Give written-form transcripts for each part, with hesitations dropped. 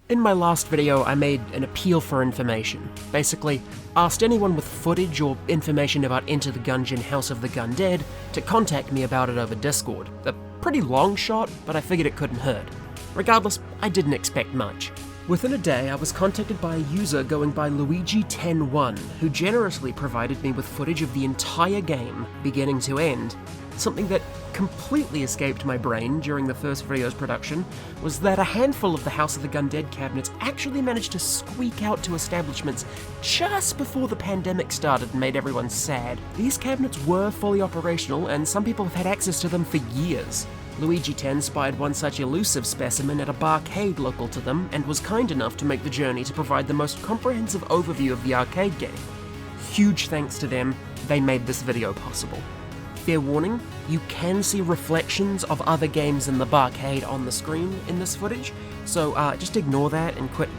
In my last video, I made an appeal for information. Basically, asked anyone with footage or information about Enter the Gungeon, House of the Gundead to contact me about it over Discord. A pretty long shot, but I figured it couldn't hurt. Regardless, I didn't expect much. Within a day, I was contacted by a user going by Luigi101, who generously provided me with footage of the entire game, beginning to end. Something that completely escaped my brain during the first video's production was that a handful of the House of the Gundead cabinets actually managed to squeak out to establishments just before the pandemic started and made everyone sad. These cabinets were fully operational, and some people have had access to them for years. Luigi10 spied one such elusive specimen at a barcade local to them, and was kind enough to make the journey to provide the most comprehensive overview of the arcade game. Huge thanks to them, they made this video possible. Fair warning, you can see reflections of other games in the barcade on the screen in this footage, so just ignore that and quit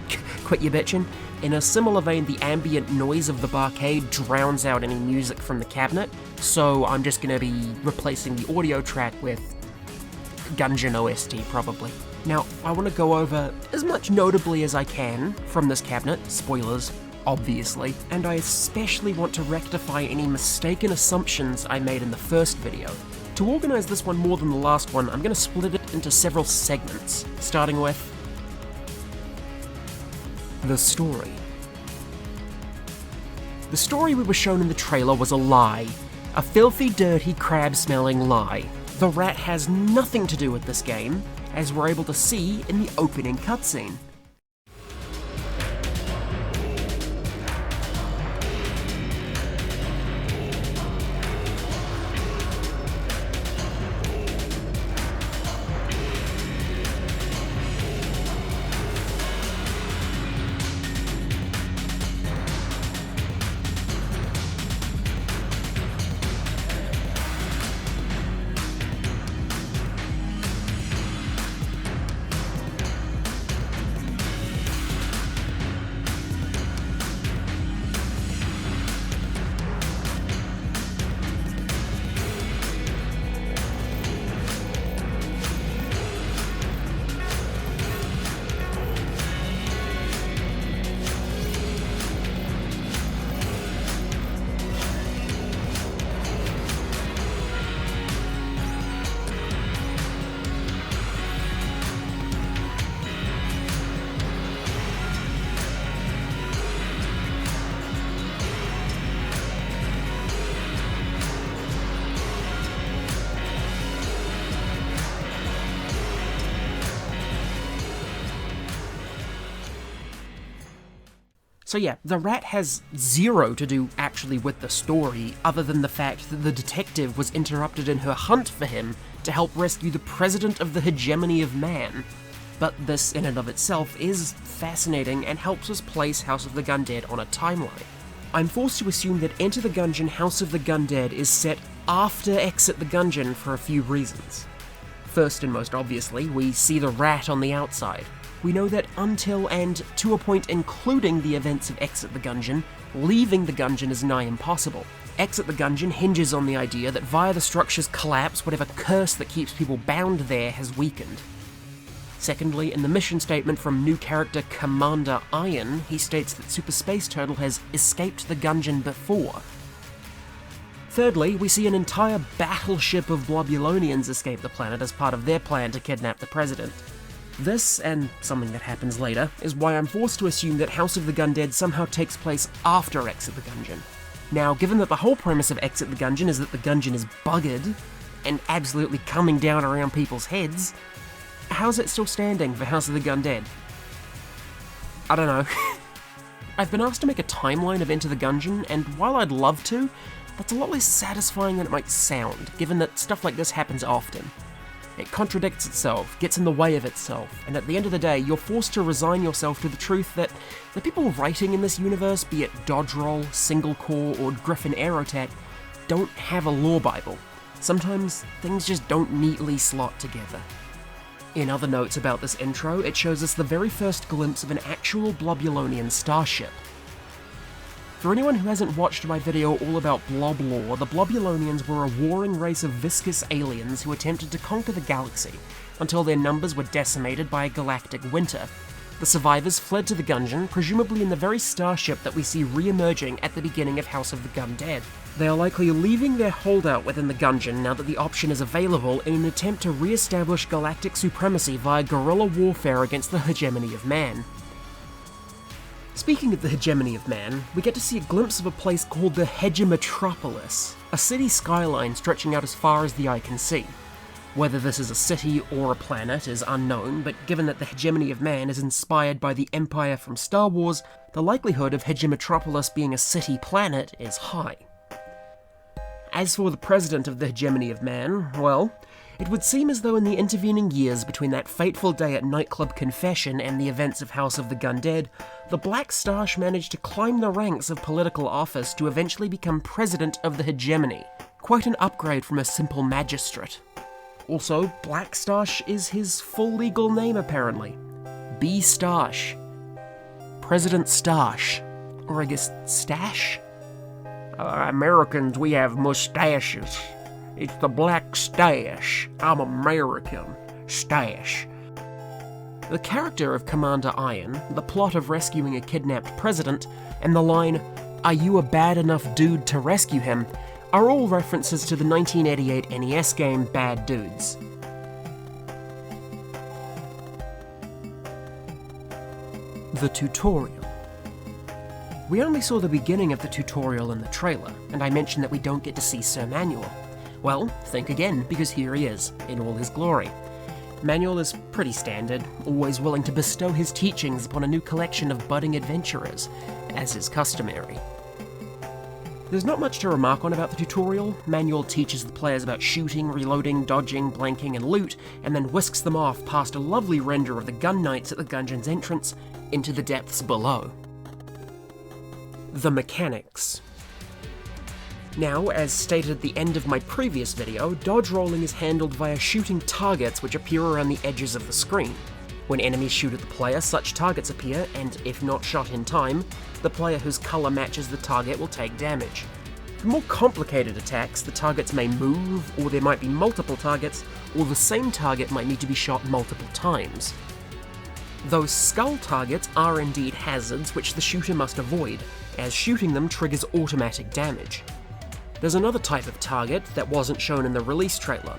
your bitching. In a similar vein, the ambient noise of the barcade drowns out any music from the cabinet, so I'm just going to be replacing the audio track with Gungeon OST, probably. Now, I want to go over as much notably as I can from this cabinet, spoilers, obviously, and I especially want to rectify any mistaken assumptions I made in the first video. To organize this one more than the last one, I'm going to split it into several segments, starting with the story. The story we were shown in the trailer was a lie. A filthy, dirty, crab-smelling lie. The rat has nothing to do with this game, as we're able to see in the opening cutscene. So yeah, the rat has zero to do actually with the story, other than the fact that the detective was interrupted in her hunt for him to help rescue the president of the hegemony of man. But this in and of itself is fascinating and helps us place House of the Gundead on a timeline. I'm forced to assume that Enter the Gungeon, House of the Gundead is set after Exit the Gungeon for a few reasons. First and most obviously, we see the rat on the outside. We know that until and to a point including the events of Exit the Gungeon, leaving the Gungeon is nigh impossible. Exit the Gungeon hinges on the idea that via the structure's collapse, whatever curse that keeps people bound there has weakened. Secondly, in the mission statement from new character Commander Iron, he states that Super Space Turtle has escaped the Gungeon before. Thirdly, we see an entire battleship of Blobulonians escape the planet as part of their plan to kidnap the president. This, and something that happens later, is why I'm forced to assume that House of the Gundead somehow takes place after Exit the Gungeon. Now, given that the whole premise of Exit the Gungeon is that the Gungeon is buggered, and absolutely coming down around people's heads, how's it still standing for House of the Gundead? I don't know. I've been asked to make a timeline of Enter the Gungeon, and while I'd love to, that's a lot less satisfying than it might sound, given that stuff like this happens often. It contradicts itself, gets in the way of itself, and at the end of the day, you're forced to resign yourself to the truth that the people writing in this universe, be it Dodge Roll, Single Core, or Griffin Aerotech, don't have a lore bible. Sometimes things just don't neatly slot together. In other notes about this intro, it shows us the very first glimpse of an actual Blobulonian starship. For anyone who hasn't watched my video all about blob lore, the Blobulonians were a warring race of viscous aliens who attempted to conquer the galaxy, until their numbers were decimated by a galactic winter. The survivors fled to the Gungeon, presumably in the very starship that we see re-emerging at the beginning of House of the Gundead. They are likely leaving their holdout within the Gungeon now that the option is available in an attempt to re-establish galactic supremacy via guerrilla warfare against the hegemony of man. Speaking of the hegemony of man, we get to see a glimpse of a place called the Hegemetropolis, a city skyline stretching out as far as the eye can see. Whether this is a city or a planet is unknown, but given that the hegemony of man is inspired by the Empire from Star Wars, the likelihood of Hegemetropolis being a city-planet is high. As for the president of the hegemony of man, well, it would seem as though in the intervening years between that fateful day at Nightclub Confession and the events of House of the Gundead, the Black Stash managed to climb the ranks of political office to eventually become president of the hegemony. Quite an upgrade from a simple magistrate. Also, Black Stash is his full legal name apparently. B. Stash. President Stash. Or I guess Stash? Americans, we have mustaches. It's the Black Stash. I'm American. Stash. The character of Commander Iron, the plot of rescuing a kidnapped president, and the line, "Are you a bad enough dude to rescue him?" are all references to the 1988 NES game Bad Dudes. The tutorial. We only saw the beginning of the tutorial in the trailer, and I mentioned that we don't get to see Sir Manuel. Well, think again, because here he is, in all his glory. Manuel is pretty standard, always willing to bestow his teachings upon a new collection of budding adventurers, as is customary. There's not much to remark on about the tutorial. Manuel teaches the players about shooting, reloading, dodging, blanking, and loot, and then whisks them off past a lovely render of the gun knights at the Gungeon's entrance into the depths below. The mechanics. Now, as stated at the end of my previous video, dodge rolling is handled via shooting targets which appear around the edges of the screen. When enemies shoot at the player, such targets appear, and if not shot in time, the player whose colour matches the target will take damage. For more complicated attacks, the targets may move, or there might be multiple targets, or the same target might need to be shot multiple times. Those skull targets are indeed hazards which the shooter must avoid, as shooting them triggers automatic damage. There's another type of target that wasn't shown in the release trailer: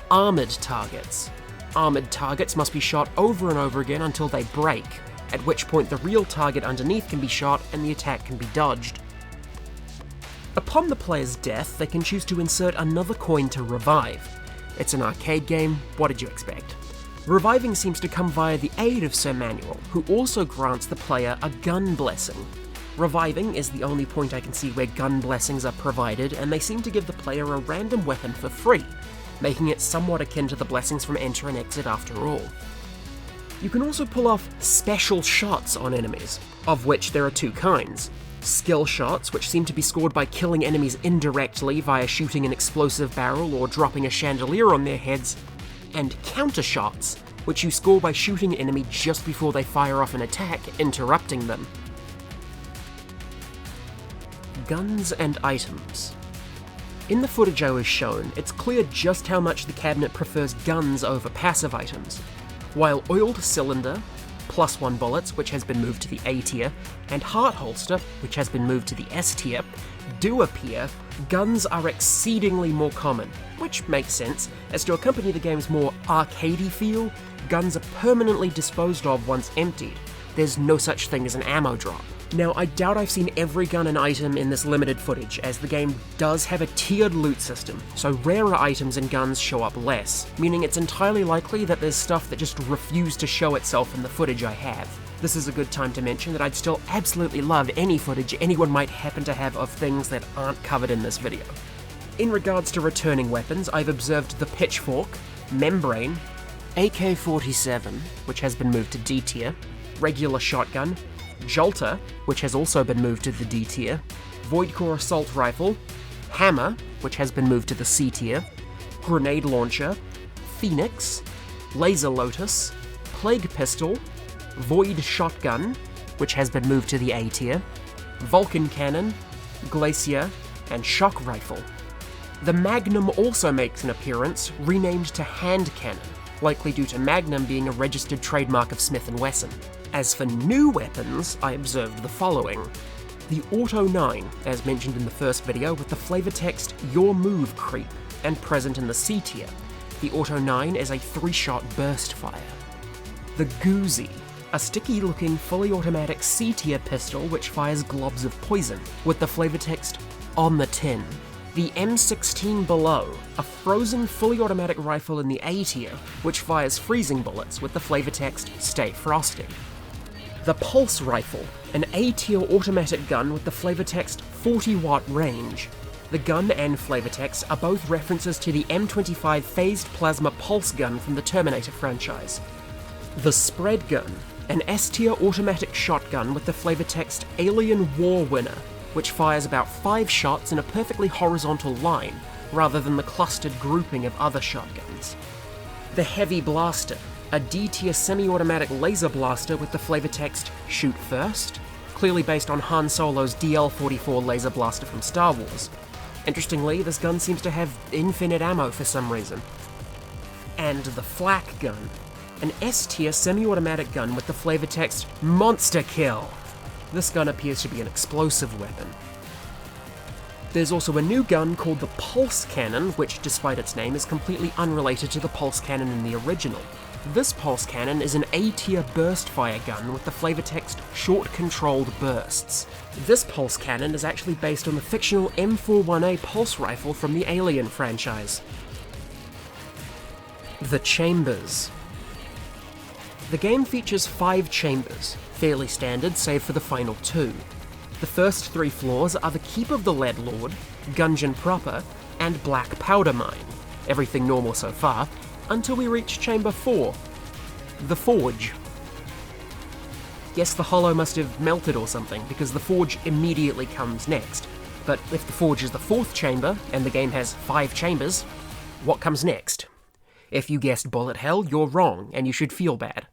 armoured targets. Armoured targets must be shot over and over again until they break, at which point the real target underneath can be shot and the attack can be dodged. Upon the player's death, they can choose to insert another coin to revive. It's an arcade game, what did you expect? Reviving seems to come via the aid of Sir Manuel, who also grants the player a gun blessing. Reviving is the only point I can see where gun blessings are provided, and they seem to give the player a random weapon for free, making it somewhat akin to the blessings from Enter and Exit after all. You can also pull off special shots on enemies, of which there are two kinds. Skill shots, which seem to be scored by killing enemies indirectly via shooting an explosive barrel or dropping a chandelier on their heads, and counter shots, which you score by shooting an enemy just before they fire off an attack, interrupting them. Guns and items. In the footage I was shown, it's clear just how much the cabinet prefers guns over passive items. While oiled cylinder, +1 bullets, which has been moved to the A tier, and heart holster, which has been moved to the S tier, do appear, guns are exceedingly more common, which makes sense, as to accompany the game's more arcadey feel, guns are permanently disposed of once emptied. There's no such thing as an ammo drop. Now, I doubt I've seen every gun and item in this limited footage, as the game does have a tiered loot system, so rarer items and guns show up less, meaning it's entirely likely that there's stuff that just refused to show itself in the footage I have. This is a good time to mention that I'd still absolutely love any footage anyone might happen to have of things that aren't covered in this video. In regards to returning weapons, I've observed the pitchfork, membrane, AK-47, which has been moved to D tier, regular shotgun, Jolter, which has also been moved to the D tier, Voidcore Assault Rifle, Hammer, which has been moved to the C tier, Grenade Launcher, Phoenix, Laser Lotus, Plague Pistol, Void Shotgun, which has been moved to the A tier, Vulcan Cannon, Glacier, and Shock Rifle. The Magnum also makes an appearance, renamed to Hand Cannon, likely due to Magnum being a registered trademark of Smith & Wesson. As for new weapons, I observed the following. The Auto 9, as mentioned in the first video, with the flavor text Your Move Creep, and present in the C tier. The Auto 9 is a 3-shot burst fire. The Goozy, a sticky-looking, fully automatic C tier pistol which fires globs of poison, with the flavor text On the Tin. The M16 Below, a frozen, fully automatic rifle in the A tier, which fires freezing bullets, with the flavor text Stay Frosty. The Pulse Rifle, an A tier automatic gun with the flavor text 40-watt range. The gun and flavor text are both references to the M25 phased plasma pulse gun from the Terminator franchise. The Spread Gun, an S tier automatic shotgun with the flavor text Alien War Winner, which fires about 5 shots in a perfectly horizontal line, rather than the clustered grouping of other shotguns. The Heavy Blaster, a D tier semi-automatic laser blaster with the flavor text Shoot First, clearly based on Han Solo's DL-44 laser blaster from Star Wars. Interestingly, this gun seems to have infinite ammo for some reason. And the Flak Gun, an S-tier semi-automatic gun with the flavor text Monster Kill. This gun appears to be an explosive weapon. There's also a new gun called the Pulse Cannon, which, despite its name, is completely unrelated to the Pulse Cannon in the original. This Pulse Cannon is an A-tier burst fire gun with the flavor text Short Controlled Bursts. This Pulse Cannon is actually based on the fictional M41A pulse rifle from the Alien franchise. The Chambers. The game features 5 chambers, fairly standard save for the final 2. The first 3 floors are the Keep of the Lead Lord, Gungeon proper, and Black Powder Mine. Everything normal so far, until we reach Chamber 4, the Forge. Guess the hollow must have melted or something, because the Forge immediately comes next. But if the Forge is the 4th chamber, and the game has 5 chambers, what comes next? If you guessed Bullet Hell, you're wrong, and you should feel bad.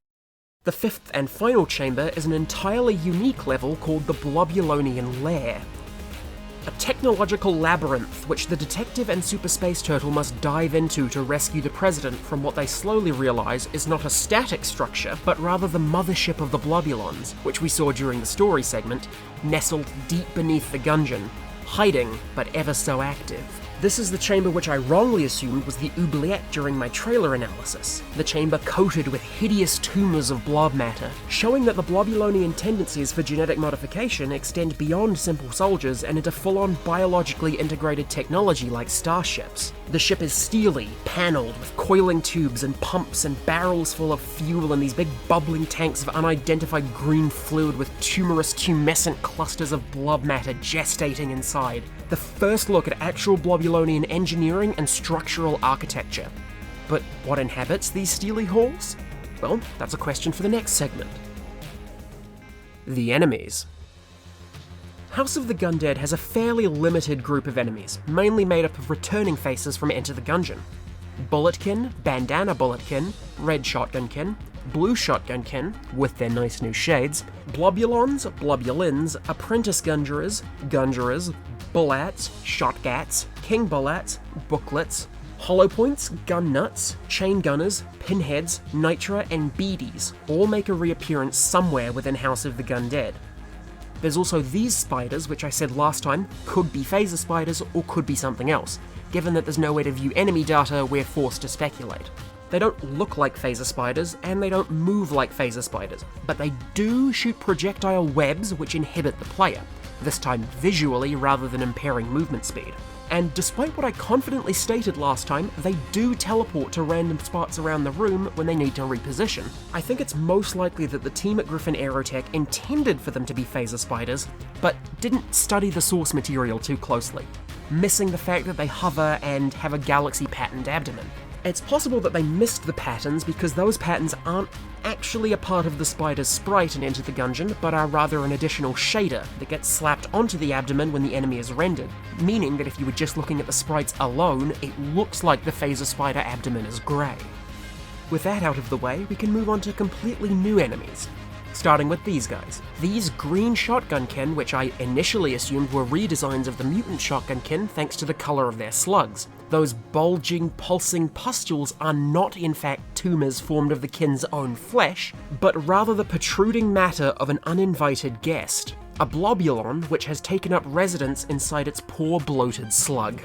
The 5th and final chamber is an entirely unique level called the Blobulonian Lair. A technological labyrinth which the detective and Super Space Turtle must dive into to rescue the President from what they slowly realise is not a static structure, but rather the mothership of the Blobulons, which we saw during the story segment, nestled deep beneath the Gungeon, hiding but ever so active. This is the chamber which I wrongly assumed was the oubliette during my trailer analysis. The chamber coated with hideous tumours of blob matter, showing that the Blobulonian tendencies for genetic modification extend beyond simple soldiers and into full-on biologically integrated technology like starships. The ship is steely, panelled, with coiling tubes and pumps and barrels full of fuel and these big bubbling tanks of unidentified green fluid with tumorous tumescent clusters of blob matter gestating inside. The first look at actual Blobulonian engineering and structural architecture. But what inhabits these steely halls? Well, that's a question for the next segment. The enemies. House of the Gundead has a fairly limited group of enemies, mainly made up of returning faces from Enter the Gungeon. Bulletkin, Bandana Bulletkin, Red Shotgunkin, Blue Shotgunkin, with their nice new shades, Blobulons, Blobulins, Apprentice Gungerers, Bullats, Shotgats, King Bullats, Booklets, Hollowpoints, Gun Nuts, Chain Gunners, Pinheads, Nitra, and Beedies all make a reappearance somewhere within House of the Gundead. There's also these spiders, which I said last time could be phaser spiders or could be something else. Given that there's no way to view enemy data, we're forced to speculate. They don't look like phaser spiders, and they don't move like phaser spiders, but they do shoot projectile webs which inhibit the player, this time visually rather than impairing movement speed. And despite what I confidently stated last time, they do teleport to random spots around the room when they need to reposition. I think it's most likely that the team at Griffin Aerotech intended for them to be phaser spiders, but didn't study the source material too closely, missing the fact that they hover and have a galaxy-patterned abdomen. It's possible that they missed the patterns because those patterns aren't actually a part of the spider's sprite in Enter the Gungeon, but are rather an additional shader that gets slapped onto the abdomen when the enemy is rendered, meaning that if you were just looking at the sprites alone, it looks like the phaser spider abdomen is grey. With that out of the way, we can move on to completely new enemies. Starting with these guys. These green shotgunkin, which I initially assumed were redesigns of the mutant shotgunkin thanks to the colour of their slugs. those bulging, pulsing pustules are not in fact tumours formed of the kin's own flesh, but rather the protruding matter of an uninvited guest, a blobulon which has taken up residence inside its poor bloated slug.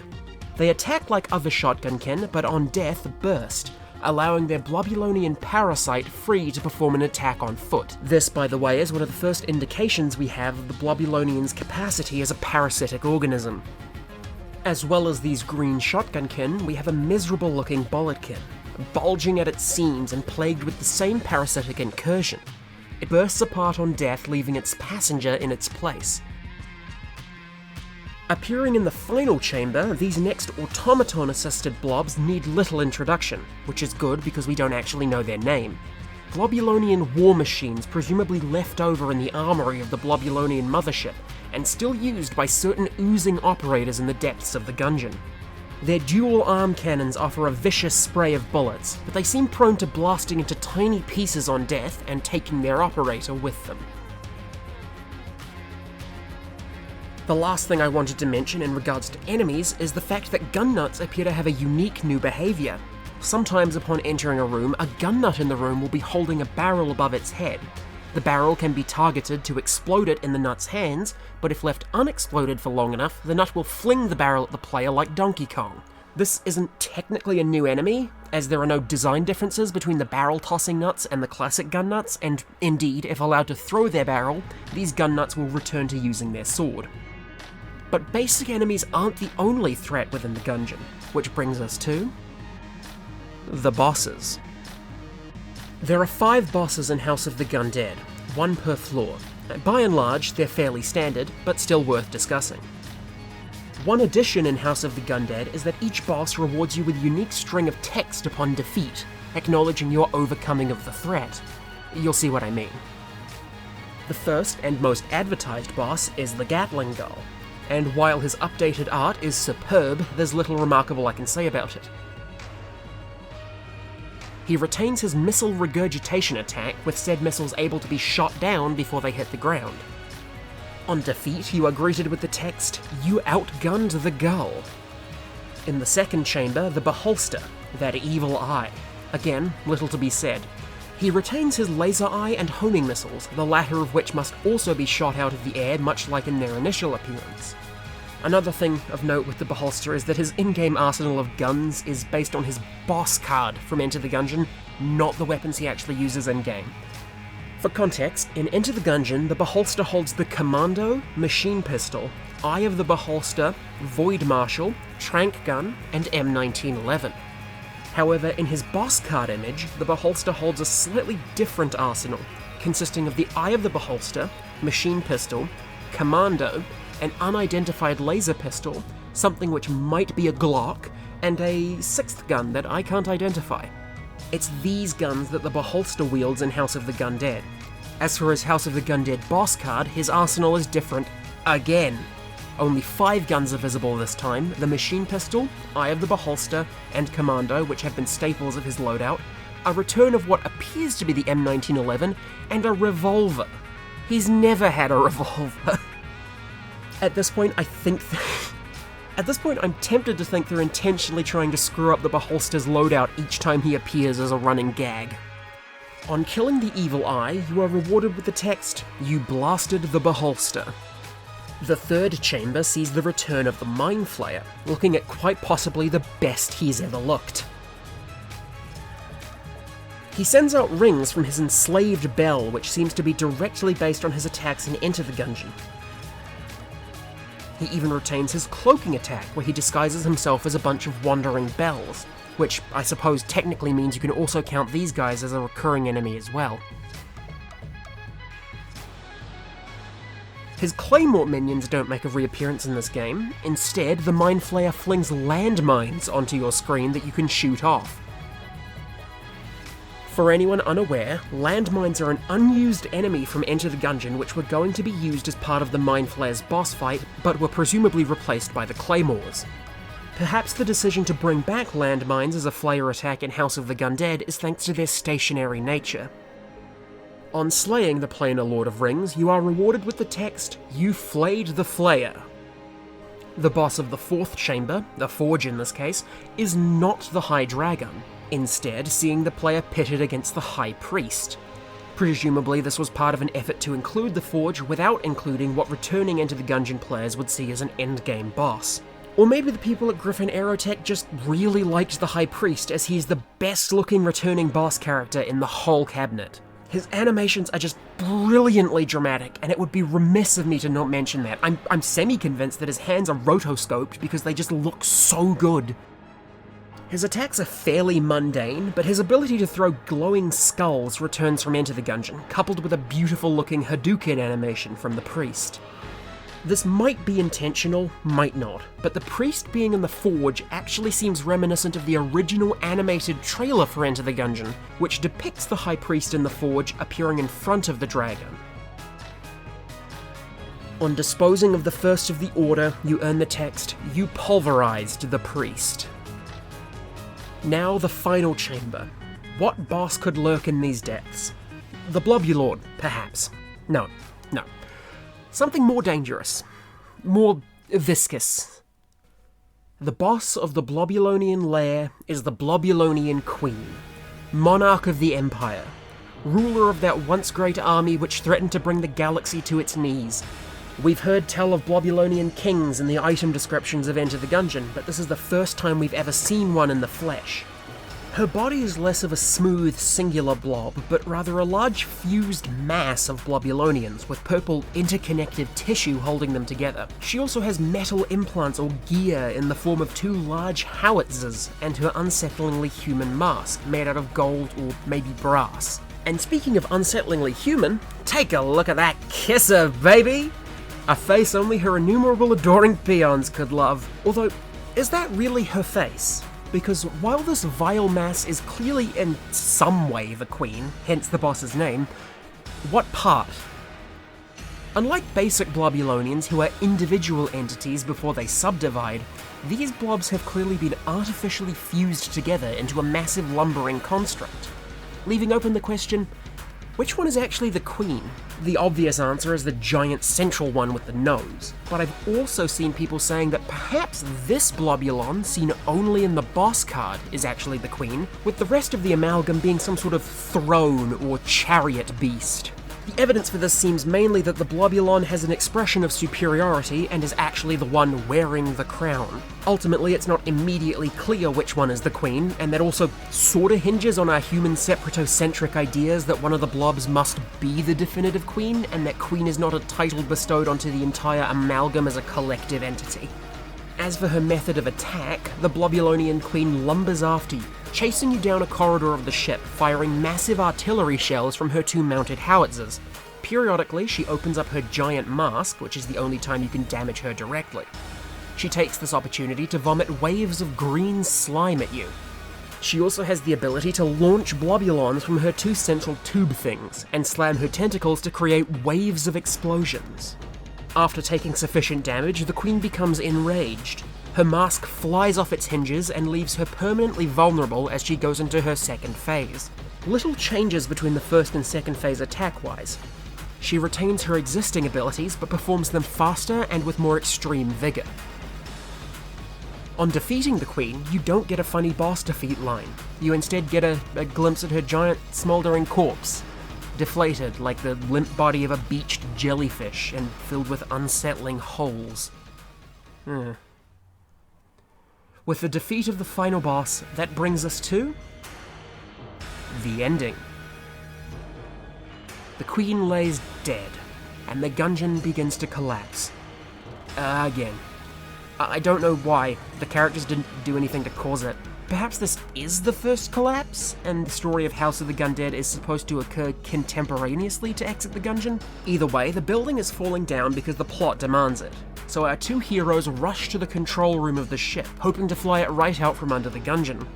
They attack like other shotgun kin, but on death burst, allowing their blobulonian parasite free to perform an attack on foot. This, by the way, is one of the first indications we have of the blobulonian's capacity as a parasitic organism. As well as these green shotgunkin, we have a miserable-looking bolletkin, bulging at its seams and plagued with the same parasitic incursion. It bursts apart on death, leaving its passenger in its place. Appearing in the final chamber, these next automaton-assisted blobs need little introduction, which is good because we don't actually know their name. Blobulonian war machines presumably left over in the armory of the Blobulonian mothership, and still used by certain oozing operators in the depths of the Gungeon. Their dual arm cannons offer a vicious spray of bullets, but they seem prone to blasting into tiny pieces on death and taking their operator with them. The last thing I wanted to mention in regards to enemies is the fact that gun nuts appear to have a unique new behaviour. Sometimes upon entering a room, a gun nut in the room will be holding a barrel above its head. The barrel can be targeted to explode it in the nut's hands, but if left unexploded for long enough, the nut will fling the barrel at the player like Donkey Kong. This isn't technically a new enemy, as there are no design differences between the barrel-tossing nuts and the classic gun nuts, and indeed, if allowed to throw their barrel, these gun nuts will return to using their sword. But basic enemies aren't the only threat within the Gungeon, which brings us to the bosses. There are 5 bosses in House of the Gundead, 1 per floor. By and large, they're fairly standard, but still worth discussing. One addition in House of the Gundead is that each boss rewards you with a unique string of text upon defeat, acknowledging your overcoming of the threat. You'll see what I mean. The first and most advertised boss is the Gatling Gull, and while his updated art is superb, there's little remarkable I can say about it. He retains his missile regurgitation attack, with said missiles able to be shot down before they hit the ground. On defeat, you are greeted with the text, "You outgunned the gull." In the second chamber, the Beholster, that evil eye. Again, little to be said. He retains his laser eye and homing missiles, the latter of which must also be shot out of the air, much like in their initial appearance. Another thing of note with the Beholster is that his in-game arsenal of guns is based on his boss card from Enter the Gungeon, not the weapons he actually uses in-game. For context, in Enter the Gungeon, the Beholster holds the Commando, Machine Pistol, Eye of the Beholster, Void Marshal, Trank Gun, and M1911. However, in his boss card image, the Beholster holds a slightly different arsenal, consisting of the Eye of the Beholster, Machine Pistol, Commando, an unidentified laser pistol, something which might be a Glock, and a 6th gun that I can't identify. It's these guns that the Beholster wields in House of the Gundead. As for his House of the Gundead boss card, his arsenal is different again. Only 5 guns are visible this time: the Machine Pistol, Eye of the Beholster, and Commando, which have been staples of his loadout, a return of what appears to be the M1911, and a revolver. He's never had a revolver. At this point, I'm tempted to think they're intentionally trying to screw up the Beholster's loadout each time he appears as a running gag. On killing the evil eye, you are rewarded with the text, "You blasted the Beholster." The third chamber sees the return of the Mind Flayer, looking at quite possibly the best he's ever looked. He sends out rings from his enslaved bell, which seems to be directly based on his attacks in Enter the Gungeon. He even retains his cloaking attack, where he disguises himself as a bunch of wandering bells, which I suppose technically means you can also count these guys as a recurring enemy as well. His Claymore minions don't make a reappearance in this game. Instead, the Mind Flayer flings landmines onto your screen that you can shoot off. For anyone unaware, landmines are an unused enemy from Enter the Gungeon which were going to be used as part of the Mind Flayer's boss fight, but were presumably replaced by the Claymores. Perhaps the decision to bring back landmines as a Flayer attack in House of the Gundead is thanks to their stationary nature. On slaying the planar Lord of Rings, you are rewarded with the text, "You flayed the Flayer." The boss of the fourth chamber, the forge in this case, is not the High Dragon, instead seeing the player pitted against the High Priest. Presumably this was part of an effort to include the forge without including what returning Enter the Gungeon players would see as an endgame boss. Or maybe the people at Griffin Aerotech just really liked the High Priest, as he's the best looking returning boss character in the whole cabinet. His animations are just brilliantly dramatic, and it would be remiss of me to not mention that. I'm semi-convinced that his hands are rotoscoped because they just look so good. His attacks are fairly mundane, but his ability to throw glowing skulls returns from Enter the Gungeon, coupled with a beautiful looking Hadouken animation from the Priest. This might be intentional, might not, but the Priest being in the Forge actually seems reminiscent of the original animated trailer for Enter the Gungeon, which depicts the High Priest in the Forge appearing in front of the dragon. On disposing of the first of the Order, you earn the text, "You pulverized the Priest." Now the final chamber. What boss could lurk in these depths? The Blobulord, perhaps. No. Something more dangerous. More viscous. The boss of the Blobulonian lair is the Blobulonian Queen, monarch of the Empire, ruler of that once great army which threatened to bring the galaxy to its knees. We've heard tell of Blobulonian kings in the item descriptions of Enter the Gungeon, but this is the first time we've ever seen one in the flesh. Her body is less of a smooth, singular blob, but rather a large fused mass of Blobulonians with purple interconnected tissue holding them together. She also has metal implants or gear in the form of two large howitzers and her unsettlingly human mask, made out of gold or maybe brass. And speaking of unsettlingly human, take a look at that kisser, baby! A face only her innumerable adoring peons could love. Although, is that really her face? Because while this vile mass is clearly in some way the Queen, hence the boss's name, what part? Unlike basic Blobulonians, who are individual entities before they subdivide, these blobs have clearly been artificially fused together into a massive lumbering construct, leaving open the question, which one is actually the Queen? The obvious answer is the giant central one with the nose, but I've also seen people saying that perhaps this Blobulon, seen only in the boss card, is actually the Queen, with the rest of the amalgam being some sort of throne or chariot beast. The evidence for this seems mainly that the Blobulon has an expression of superiority and is actually the one wearing the crown. Ultimately, it's not immediately clear which one is the Queen, and that also sorta hinges on our human separatocentric ideas that one of the blobs must be the definitive Queen, and that Queen is not a title bestowed onto the entire amalgam as a collective entity. As for her method of attack, the Blobulonian Queen lumbers after you, chasing you down a corridor of the ship, firing massive artillery shells from her two mounted howitzers. Periodically, she opens up her giant mask, which is the only time you can damage her directly. She takes this opportunity to vomit waves of green slime at you. She also has the ability to launch Blobulons from her two central tube things, and slam her tentacles to create waves of explosions. After taking sufficient damage, the Queen becomes enraged. Her mask flies off its hinges and leaves her permanently vulnerable as she goes into her second phase. Little changes between the first and second phase attack-wise. She retains her existing abilities, but performs them faster and with more extreme vigor. On defeating the Queen, you don't get a funny boss defeat line. You instead get a glimpse at her giant, smouldering corpse, deflated like the limp body of a beached jellyfish and filled with unsettling holes. With the defeat of the final boss, that brings us to the ending. The Queen lays dead, and the Gungeon begins to collapse. Again. I don't know why. The characters didn't do anything to cause it. Perhaps this is the first collapse, and the story of House of the Gundead is supposed to occur contemporaneously to Exit the Gungeon? Either way, the building is falling down because the plot demands it. So our two heroes rush to the control room of the ship, hoping to fly it right out from under the Gungeon.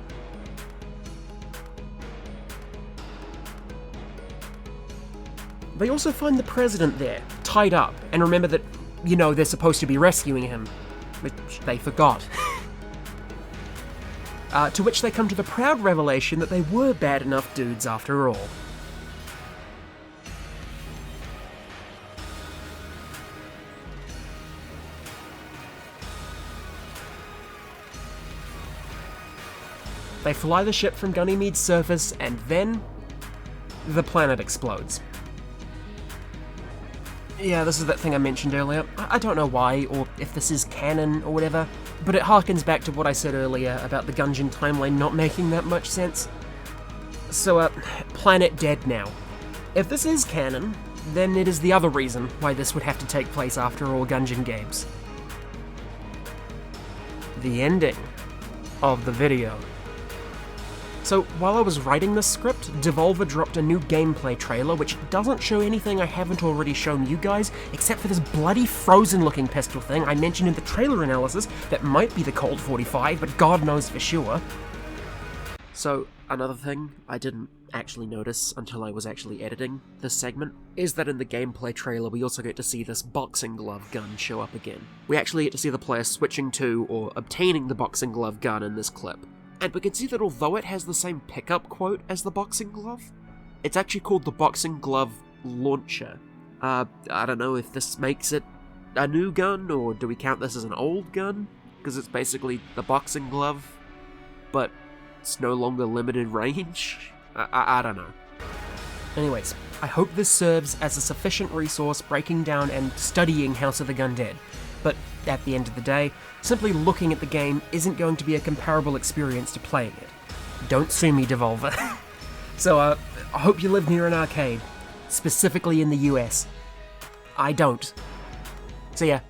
They also find the president there, tied up, and remember that, they're supposed to be rescuing him. Which they forgot. To which they come to the proud revelation that they were bad enough dudes after all. They fly the ship from Ganymede's surface, and then the planet explodes. Yeah, this is that thing I mentioned earlier. I don't know why, or if this is canon or whatever, but it harkens back to what I said earlier about the Gungeon timeline not making that much sense. So, planet dead now. If this is canon, then it is the other reason why this would have to take place after all Gungeon games. The ending of the video. So, while I was writing this script, Devolver dropped a new gameplay trailer which doesn't show anything I haven't already shown you guys, except for this bloody frozen-looking pistol thing I mentioned in the trailer analysis that might be the Colt 45, but God knows for sure. So, another thing I didn't actually notice until I was actually editing this segment is that in the gameplay trailer we also get to see this boxing glove gun show up again. We actually get to see the player switching to or obtaining the boxing glove gun in this clip. And we can see that although it has the same pickup quote as the boxing glove, it's actually called the boxing glove launcher. I don't know if this makes it a new gun, or do we count this as an old gun? Because it's basically the boxing glove, but it's no longer limited range? I don't know. Anyways, I hope this serves as a sufficient resource breaking down and studying House of the Gundead. But at the end of the day, simply looking at the game isn't going to be a comparable experience to playing it. Don't sue me, Devolver. So, I hope you live near an arcade, specifically in the US. I don't. So yeah,